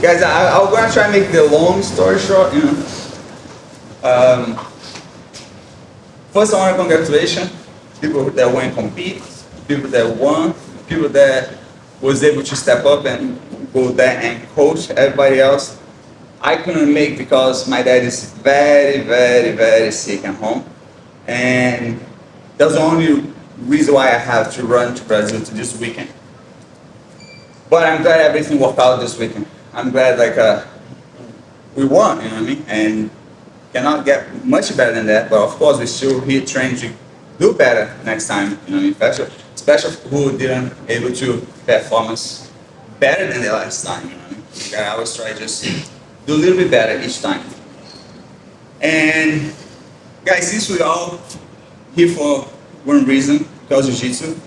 Guys, I'm gonna try and make the long story short, you know. First, I want to congratulate people that went and compete, people that won, people that was able to step up and go there and coach everybody else. I couldn't make because my dad is very, very, very sick at home, and that's the only reason why I have to run to Brazil to this weekend. But I'm glad everything worked out this weekend. I'm glad we won, you know what I mean? And cannot get much better than that, but of course we still here trying to do better next time, you know what I mean? Especially who didn't able to performance better than the last time, you know what I mean? I always try just do a little bit better each time. And guys, since we all here for one reason, because Jiu-Jitsu,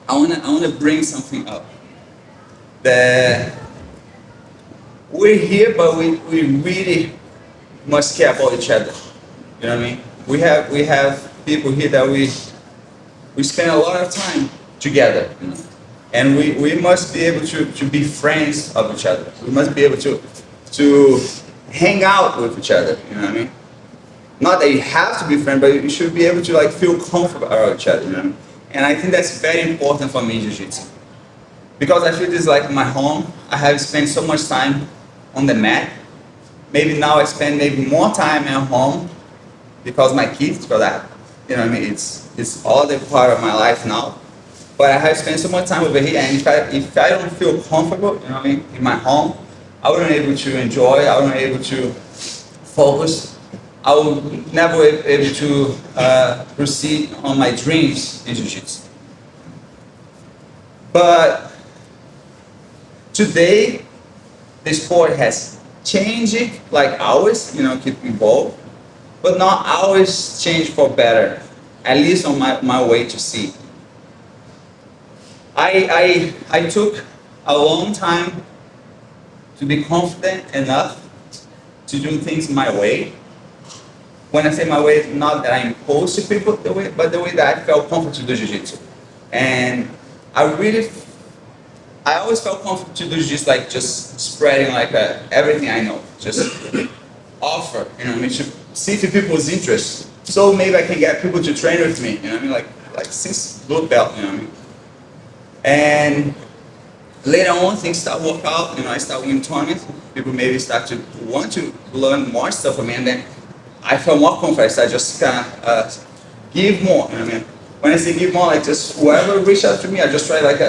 I wanna bring something up. That we're here, but we really must care about each other. You know what I mean? We have people here that we spend a lot of time together, you know? And we must be able to be friends of each other. We must be able to hang out with each other. You know what I mean? Not that you have to be friends, but you should be able to like feel comfortable around each other. You know? And I think that's very important for me in Jiu-Jitsu. Because I feel this is like my home. I have spent so much time on the mat. Maybe now I spend maybe more time at home because my kids, because you know what I mean, it's all the part of my life now. But I have spent so much time over here, and if I don't feel comfortable, you know what I mean, in my home, I wouldn't be able to enjoy, I wouldn't be able to focus. I would never be able to proceed on my dreams in Jiu-Jitsu. But today, the sport has changed, like always, you know, keep evolved, but not always change for better, at least on my way to see. I took a long time to be confident enough to do things my way. When I say my way, it's not that I impose to people the way, but the way that I felt comfortable to do Jiu-Jitsu. And I always felt comfortable to do just spreading everything I know, just offer, you know what I mean, to see if people's interest. So maybe I can get people to train with me, you know what I mean, like since blue belt, you know what I mean. And later on, things start work out, you know, I start winning tournaments, people maybe start to want to learn more stuff from me, and then I felt more confident, I just kind of give more, you know what I mean. When I say give more, like just whoever reach out to me, I just try like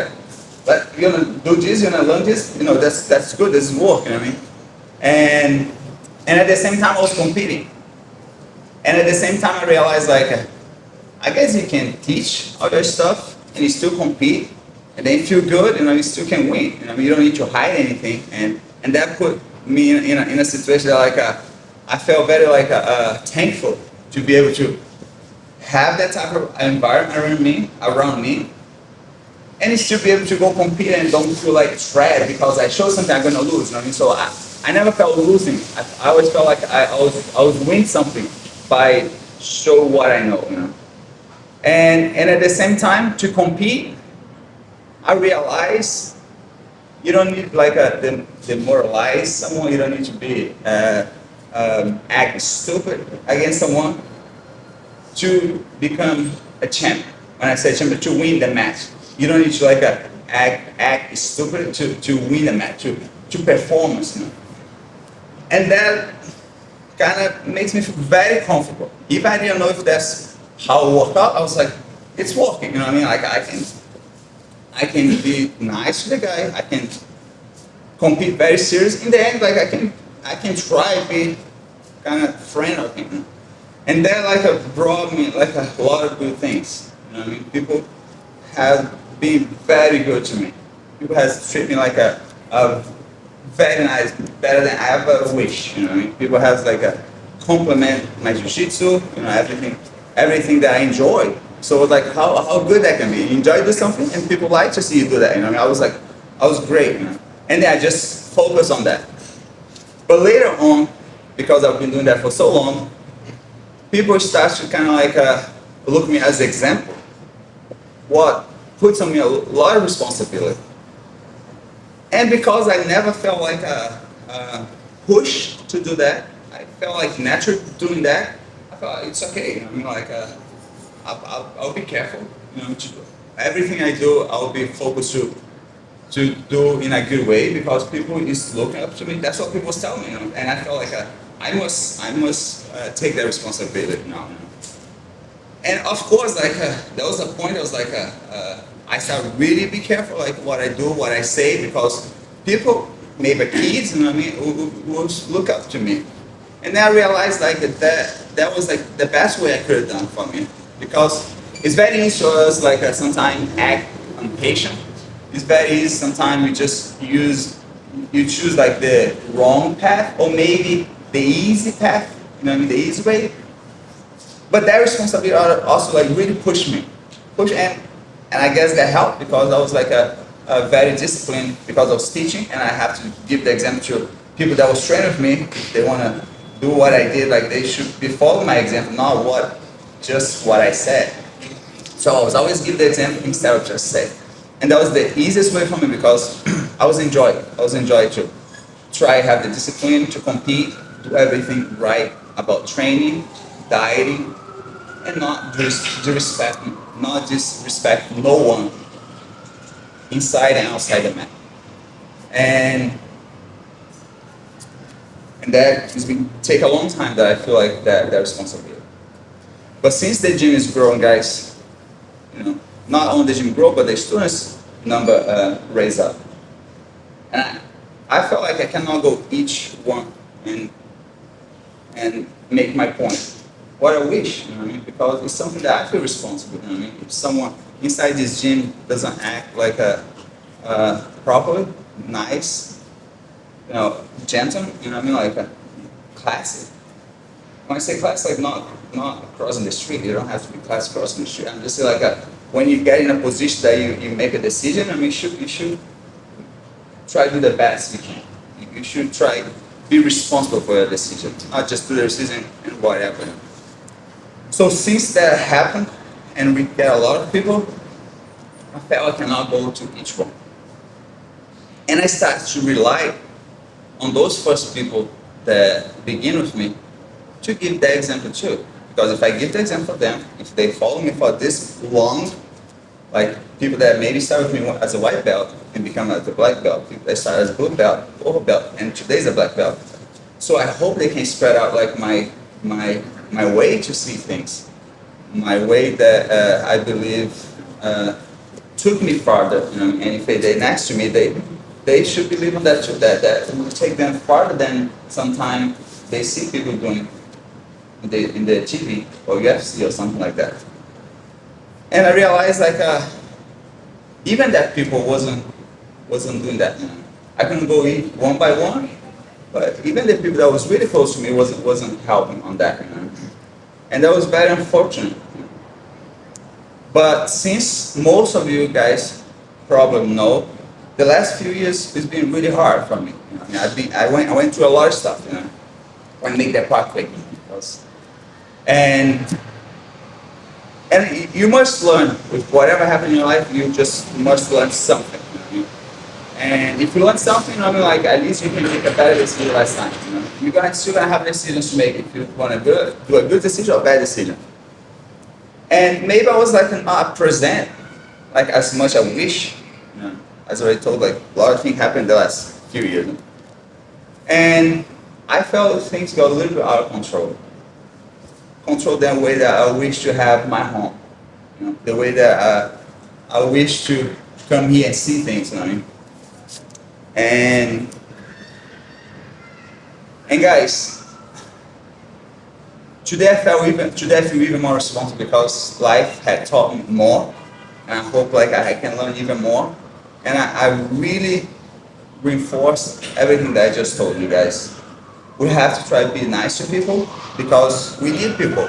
you're gonna do this, you're gonna learn this, you know, that's good, this is work, you know what I mean? And at the same time I was competing. And at the same time I realized I guess you can teach all your stuff and you still compete and then feel good, you know, you still can win. You know, you don't need to hide anything, and that put me in a situation that I felt very thankful to be able to have that type of environment around me. And still be able to go compete and don't feel like dread because I show something I'm gonna lose. You know what I mean? So I never felt losing. I always felt like I was winning something by show what I know. You know. And at the same time to compete, I realized you don't need demoralize someone. You don't need to be act stupid against someone to become a champion. When I say champion, to win the match. You don't need to act stupid to win a match, to performance, you know. And that kind of makes me feel very comfortable. If I didn't know if that's how it worked out, I was like, it's working, you know what I mean? Like I can be nice to the guy, I can compete very serious. In the end, I can try to be kind of friend of him. And that brought me a lot of good things. You know what I mean? People have been very good to me. People has treated me like a very nice, better than I ever wish. You know what I mean? People have compliment my Jiu-Jitsu, you know, everything that I enjoy. So it's how good that can be. You enjoy do something and people like to see you do that. You know what I mean? I was great, you know. And then I just focus on that. But later on, because I've been doing that for so long, people start to kind of look at me as an example. What puts on me a lot of responsibility. And because I never felt like a push to do that, I felt like naturally doing that. I felt like it's okay. You know, I mean, like I'll be careful. You know, to do everything I do, I'll be focused to do in a good way because people is looking up to me. That's what people tell me. You know? And I felt like I must take that responsibility now. You know? And of course, like there was a point. I was like, I started really be careful, like what I do, what I say, because people, maybe kids, you know what I mean, who look up to me. And then I realized like that was like the best way I could have done for me, because it's very easy for us like sometimes act impatient. It's very easy sometimes you choose like the wrong path or maybe the easy path, you know what I mean, the easy way. But that responsibility also like really pushed me, and I guess that helped because I was like a very disciplined because I was teaching, and I have to give the example to people that was training with me. If they want to do what I did, like they should be following my example, not just what I said. So I was always give the example instead of just say, and that was the easiest way for me because I was enjoying to try have the discipline to compete, do everything right about training, dieting, and not disrespect no one inside and outside the mat. And that has been take a long time that I feel like that responsibility. But since the gym is growing, guys, you know, not only the gym grow, but the students number raise up. And I felt like I cannot go each one and make my point. What I wish, you know what I mean? Because it's something that I feel responsible, you know what I mean? If someone inside this gym doesn't act like properly, nice, you know, gentle, you know what I mean? Like a classy. When I say classy, like not crossing the street, you don't have to be classy crossing the street. I'm just saying like when you get in a position that you make a decision, I mean, you should try to do the best you can. You should try to be responsible for your decision, not just do the decision and whatever. So since that happened, and we get a lot of people, I felt I cannot go to each one. And I started to rely on those first people that begin with me to give that example too. Because if I give the example for them, if they follow me for this long, like people that maybe start with me as a white belt and become as a black belt, people that start as a blue belt, purple belt, and today's a black belt. So I hope they can spread out like my way to see things, my way that I believe took me farther. You know, and if they're next to me, they should believe in that too. That will take them farther than sometimes they see people doing in the TV or UFC or something like that. And I realized like even that people wasn't doing that. You know. I couldn't go eat one by one, but even the people that was really close to me wasn't helping on that. You know. And that was very unfortunate. But since most of you guys probably know, the last few years has been really hard for me. You know, I went through a lot of stuff. You know, I made that part quick. And you must learn with whatever happened in your life. You just must learn something. You know? And if you learn something, you know, like at least you can make a better decision last time. You know, you're still gonna have decisions to make if you want to do a good decision or a bad decision. And maybe I was like not present like as much as I wish. You know, as I already told, like a lot of things happened the last few years, and I felt things got a little bit out of control. Control the way that I wish to have my home, you know, the way that I wish to come here and see things, you know what I mean? And guys, today I feel even more responsible because life had taught me more, and I hope like I can learn even more. And I really reinforce everything that I just told you guys. We have to try to be nice to people because we need people.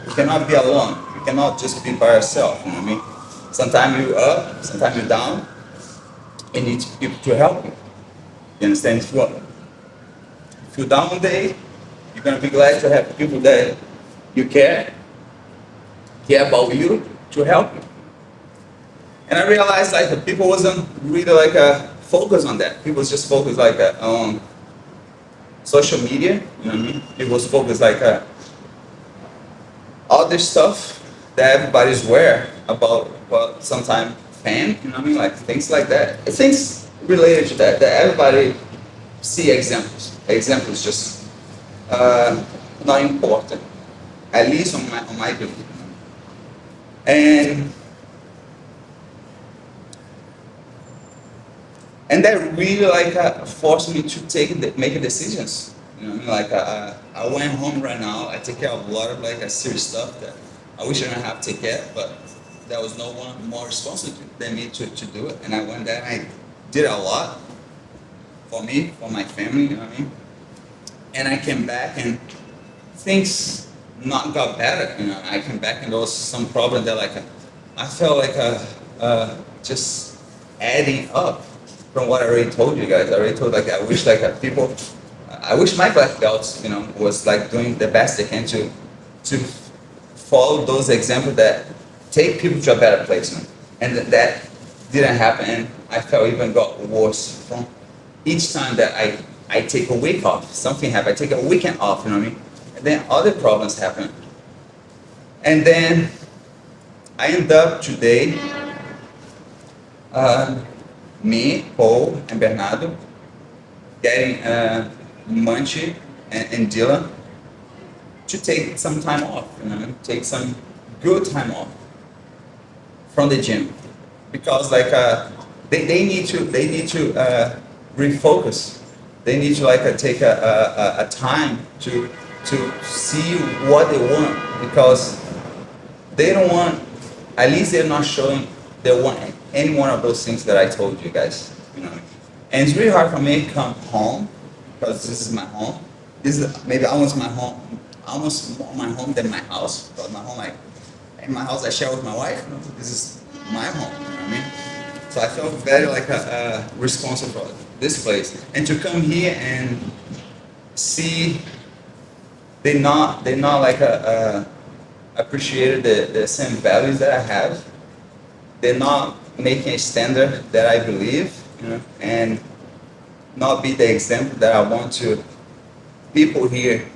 We cannot be alone. We cannot just be by ourselves, you know what I mean? Sometimes you're up, sometimes you're down. You need people to help you. You understand? If you're down one day, you're gonna be glad to have people that you care about you to help you. And I realized like the people wasn't really like focus on that. People just focus like on social media, you know what I mean? People focus like all this stuff that everybody's aware about, well, sometime fame, you know what I mean? Like things like that. Things related to that, that everybody see examples. Examples just not important, at least on my belief. And that really like forced me to make decisions. You know what I mean? Like I went home right now. I take care of a lot of like serious stuff that I wish I didn't have to take care of, but there was no one more responsible than me to do it. And I went there and I did a lot for me, for my family. You know what I mean? And I came back and things not got better. You know, I came back and there was some problem that like I felt like just adding up from what I already told you guys. I already told like I wish like people, I wish my black belts, you know, was like doing the best they can to follow those examples that take people to a better place. You know? And that didn't happen, and I felt even got worse from each time that I take a week off. Something happened. I take a weekend off. You know what I mean? And then other problems happen. And then I end up today. Me, Paul, and Bernardo getting Munchie and Dylan to take some time off, you know, take some good time off from the gym, because like they need to refocus. They need to like take a time to see what they want, because they don't want, at least they're not showing they want any one of those things that I told you guys, you know. And it's really hard for me to come home, because this is my home. This is maybe almost my home, almost more my home than my house. Because my home, like in my house, I share with my wife. You know, this is my home. You know what I mean? So I felt very like responsible for this place, and to come here and see they not like appreciated the same values that I have. They're not making a standard that I believe, you know, and not be the example that I want to people here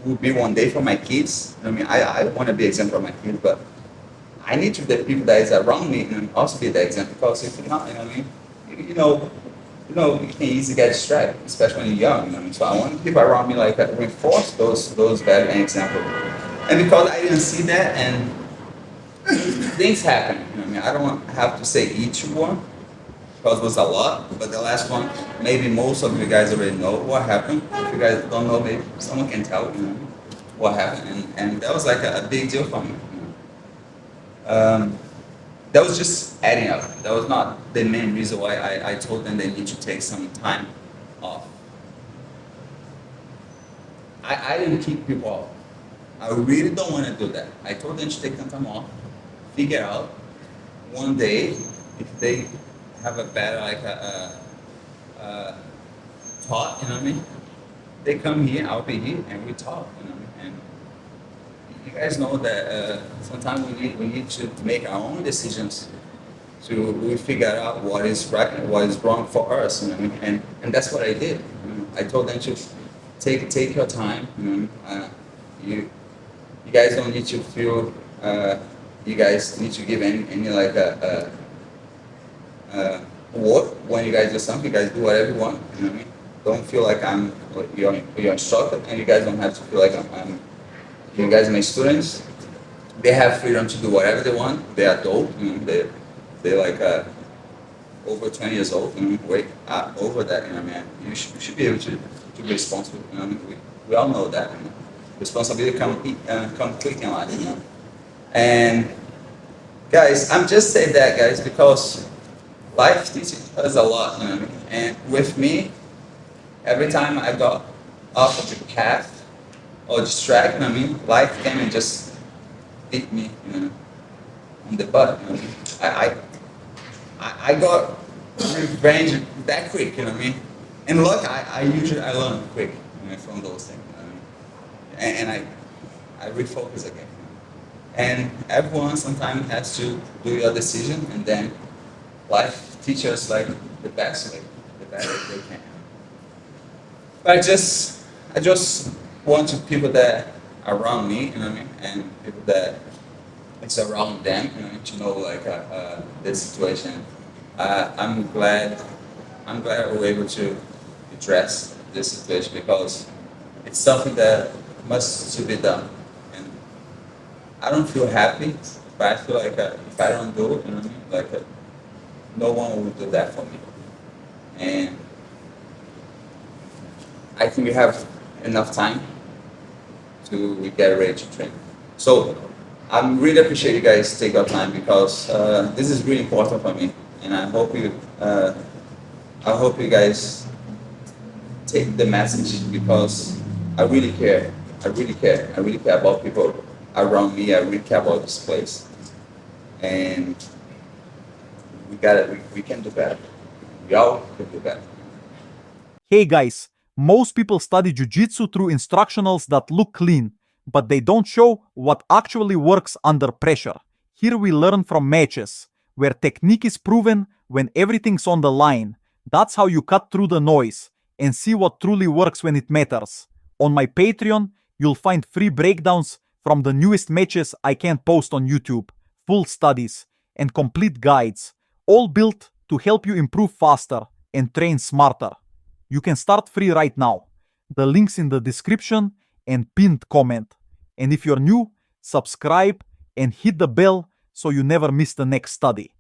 will be one day for my kids. You know what I mean? I want to be an example for my kids, but I need to the people that is around me and also be the example, because if you're not, you know what I mean? You can easily get distracted, especially when you're young. You know what I mean? So I want people around me like that reinforce those values and example. And because I didn't see that, and things happen. You know what I mean? I don't have to say each one, because it was a lot. But the last one, maybe most of you guys already know what happened. If you guys don't know, maybe someone can tell you, know, what happened. And that was like a big deal for me. You know? That was just adding up. That was not the main reason why I told them they need to take some time off. I didn't keep people off. I really don't want to do that. I told them to take some time off, figure out one day if they have a better like thought, you know what I mean? They come here, I'll be here, and we talk, you know what I mean? And you guys know that sometimes we need to make our own decisions to figure out what is right and what is wrong for us, you know what I mean? And that's what I did. You know? I told them to take your time, you know. You guys don't need to feel. You guys need to give any like work when you guys do something. You guys do whatever you want. You know what I mean? Don't feel like you're instructor, and you guys don't have to feel like I'm. You guys are my students. They have freedom to do whatever they want. They're adult. You know, they're like over 20 years old. You know, wait, over that. You know what I mean? You should be able to be responsible. You know what I mean? We all know that. You know? Responsibility come quick in life, you know. And guys, I'm just saying that, guys, because life teaches us a lot, you know what I mean. And with me, every time I got off of the path or distracted, you know what I mean, life came and just hit me, you know, on the butt. You know what I mean? I got revenge that quick, you know what I mean. And look, I usually learn quick, you know, from those things. And I refocus again. And everyone sometimes has to do your decision, and then life teaches us like the best way, the better they can. But I just want to people that are around me, you know what I mean, and people that it's around them, you know, to know like the situation. I'm glad we're able to address this situation because it's something that must to be done. And I don't feel happy, but I feel like if I don't do it, you know what I mean, like no one will do that for me. And I think we have enough time to get ready to train. So I'm really appreciate you guys take your time because this is really important for me, and I hope you guys take the message because I really care. I really care. I really care about people around me. I really care about this place, and we got it. We can do better. We all can do better. Hey guys, most people study Jiu-Jitsu through instructionals that look clean, but they don't show what actually works under pressure. Here we learn from matches, where technique is proven when everything's on the line. That's how you cut through the noise and see what truly works when it matters. On my Patreon, you'll find free breakdowns from the newest matches I can't post on YouTube, full studies, and complete guides, all built to help you improve faster and train smarter. You can start free right now. The link's in the description and pinned comment. And if you're new, subscribe and hit the bell so you never miss the next study.